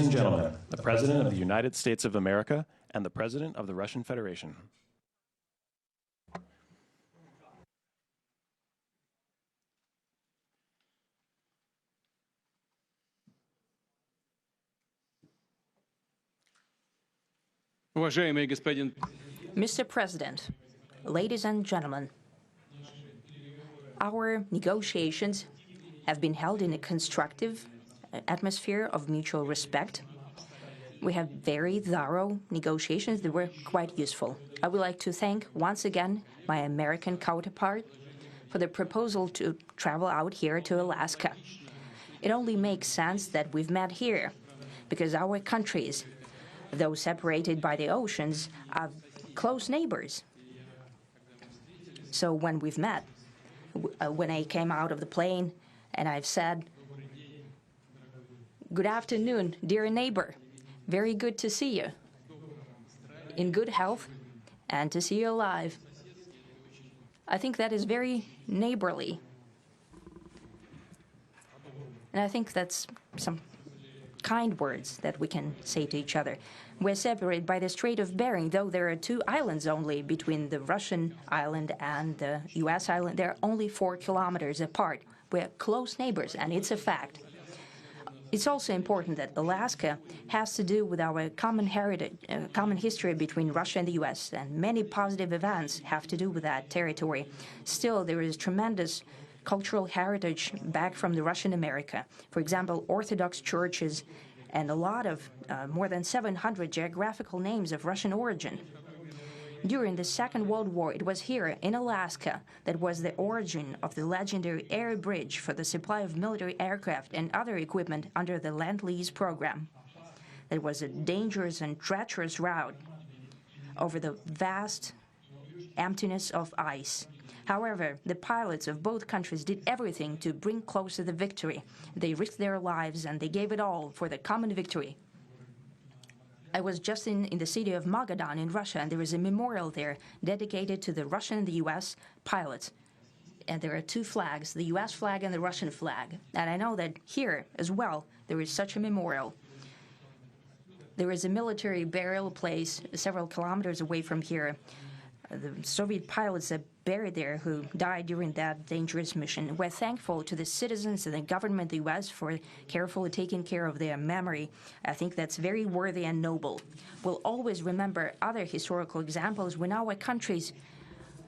and gentlemen, the President of the United States of America and the President of the Russian Federation. Mr. President, ladies and gentlemen, our negotiations have been held in a constructive atmosphere of mutual respect. We have very thorough negotiations that were quite useful. I would like to thank once again my American counterpart for the proposal to travel out here to Alaska. It only makes sense that we've met here because our countries, though separated by the oceans, are close neighbors. So when we've met, when I came out of the plane and I've said, "Good afternoon, dear neighbor. Very good to see you. In good health and to see you alive." I think that is very neighborly. And I think that's some kind words that we can say to each other. We're separated by the Strait of Bering, though there are 2 islands only between the Russian island and the U.S. island. They're only 4 kilometers apart. We're close neighbors, and it's a fact. It's also important that Alaska has to do with our common heritage, common history between Russia and the U.S., and many positive events have to do with that territory. Still, there is tremendous cultural heritage back from the Russian America. For example, Orthodox churches and a lot of more than 700 geographical names of Russian origin. During the Second World War, it was here in Alaska that was the origin of the legendary air bridge for the supply of military aircraft and other equipment under the Lend-Lease program. It was a dangerous and treacherous route over the vast emptiness of ice. However, the pilots of both countries did everything to bring closer the victory. They risked their lives and they gave it all for the common victory. I was just in the city of Magadan in Russia, and there is a memorial there dedicated to the Russian and the U.S. pilots. And there are 2 flags, the U.S. flag and the Russian flag. And I know that here as well there is such a memorial. There is a military burial place several kilometers away from here. The Soviet pilots are buried there who died during that dangerous mission. We're thankful to the citizens and the government of the U.S. for carefully taking care of their memory. I think that's very worthy and noble. We'll always remember other historical examples when our countries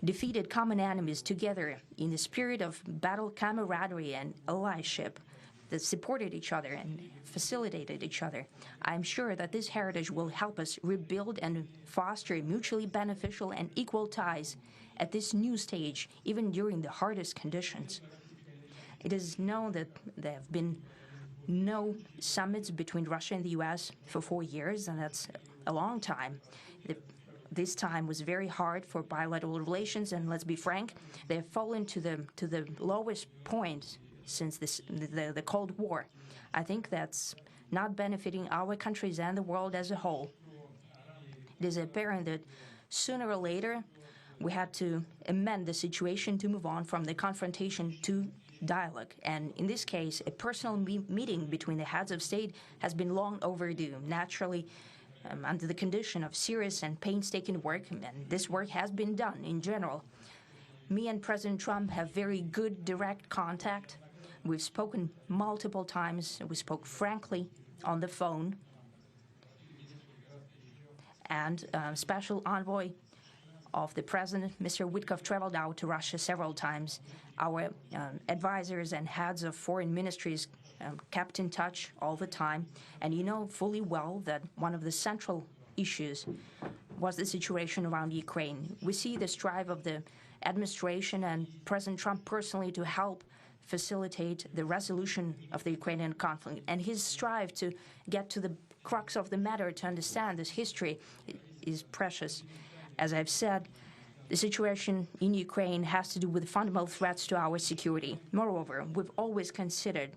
defeated common enemies together in the spirit of battle camaraderie and allyship that supported each other and facilitated each other. I'm sure that this heritage will help us rebuild and foster mutually beneficial and equal ties at this new stage, even during the hardest conditions. It is known that there have been no summits between Russia and the U.S. for 4 years, and that's a long time. This time was very hard for bilateral relations, and let's be frank, they have fallen to the lowest point since the Cold War. I think that's not benefiting our countries and the world as a whole. It is apparent that sooner or later we had to amend the situation to move on from the confrontation to dialogue. And in this case, a personal meeting between the heads of state has been long overdue, naturally under the condition of serious and painstaking work, and this work has been done in general. Me and President Trump have very good direct contact. We've spoken multiple times. We spoke frankly on the phone. And Special Envoy of the President, Mr. Witkoff, traveled out to Russia several times. Our advisors and heads of foreign ministries kept in touch all the time. And you know fully well that one of the central issues was the situation around Ukraine. We see the strive of the administration and President Trump personally to help facilitate the resolution of the Ukrainian conflict. And his strive to get to the crux of the matter, to understand this history, is precious. As I've said, the situation in Ukraine has to do with fundamental threats to our security. Moreover, we've always considered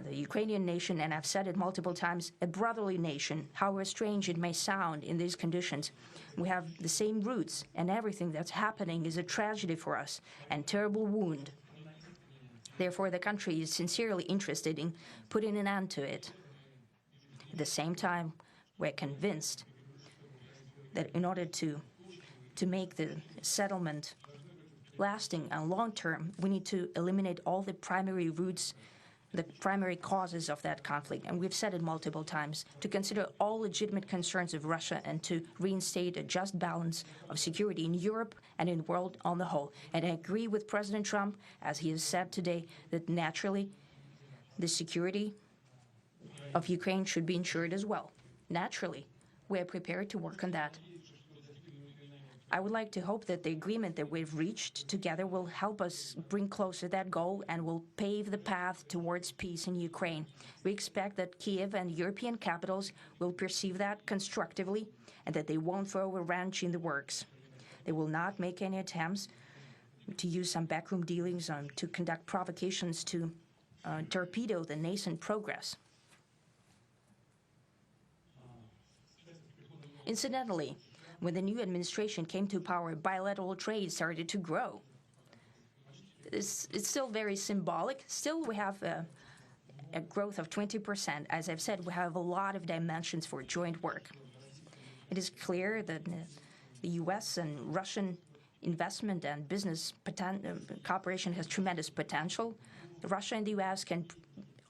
the Ukrainian nation, and I've said it multiple times, a brotherly nation, however strange it may sound in these conditions. We have the same roots, and everything that's happening is a tragedy for us and terrible wound. Therefore, the country is sincerely interested in putting an end to it. At the same time, we're convinced that in order to make the settlement lasting and long-term, we need to eliminate all the primary roots, the primary causes of that conflict. And we've said it multiple times, to consider all legitimate concerns of Russia and to reinstate a just balance of security in Europe and in the world on the whole. And I agree with President Trump, as he has said today, that naturally the security of Ukraine should be ensured as well. Naturally, we are prepared to work on that. I would like to hope that the agreement that we've reached together will help us bring closer that goal and will pave the path towards peace in Ukraine. We expect that Kiev and European capitals will perceive that constructively and that they won't throw a wrench in the works. They will not make any attempts to use some backroom dealings to conduct provocations to torpedo the nascent progress. Incidentally, when the new administration came to power, bilateral trade started to grow. It's still very symbolic. Still, we have a growth of 20%. As I've said, we have a lot of dimensions for joint work. It is clear that the U.S. and Russian investment and business cooperation has tremendous potential. Russia and the U.S. can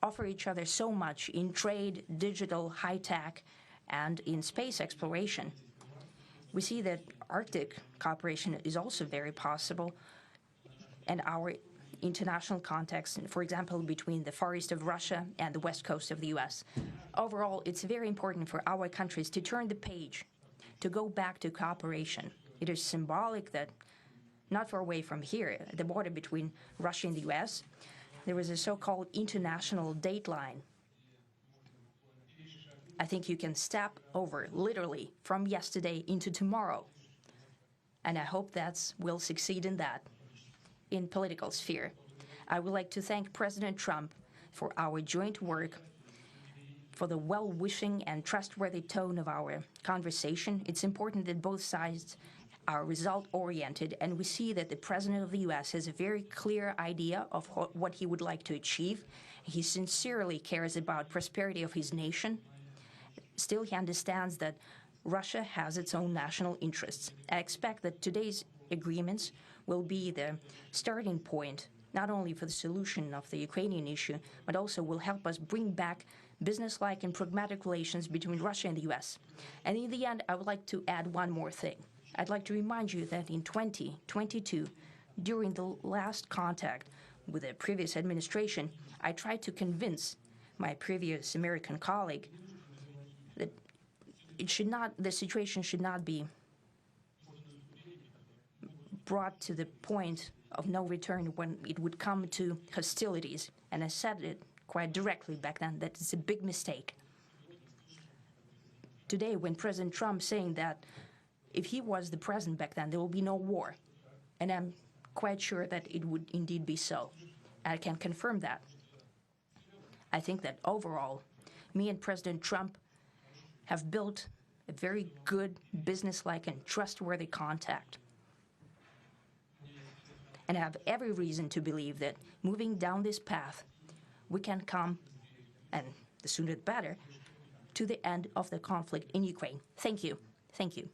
offer each other so much in trade, digital, high-tech, and in space exploration. We see that Arctic cooperation is also very possible, and our international context, for example, between the Far East of Russia and the West Coast of the U.S. Overall, it's very important for our countries to turn the page, to go back to cooperation. It is symbolic that not far away from here, at the border between Russia and the U.S., there was a so-called international date line. I think you can step over, literally, from yesterday into tomorrow. And I hope we'll succeed in that, in political sphere. I would like to thank President Trump for our joint work, for the well-wishing and trustworthy tone of our conversation. It's important that both sides are result-oriented, and we see that the President of the U.S. has a very clear idea of what he would like to achieve. He sincerely cares about prosperity of his nation. Still, he understands that Russia has its own national interests. I expect that today's agreements will be the starting point, not only for the solution of the Ukrainian issue, but also will help us bring back businesslike and pragmatic relations between Russia and the U.S. And in the end, I would like to add one more thing. I'd like to remind you that in 2022, during the last contact with the previous administration, I tried to convince my previous American colleague that the situation should not be brought to the point of no return when it would come to hostilities. And I said it quite directly back then, that it's a big mistake. Today, when President Trump saying that if he was the president back then, there will be no war. And I'm quite sure that it would indeed be so. I can confirm that. I think that overall, me and President Trump have built a very good, businesslike, and trustworthy contact. And I have every reason to believe that moving down this path, we can come, and the sooner the better, to the end of the conflict in Ukraine. Thank you. Thank you.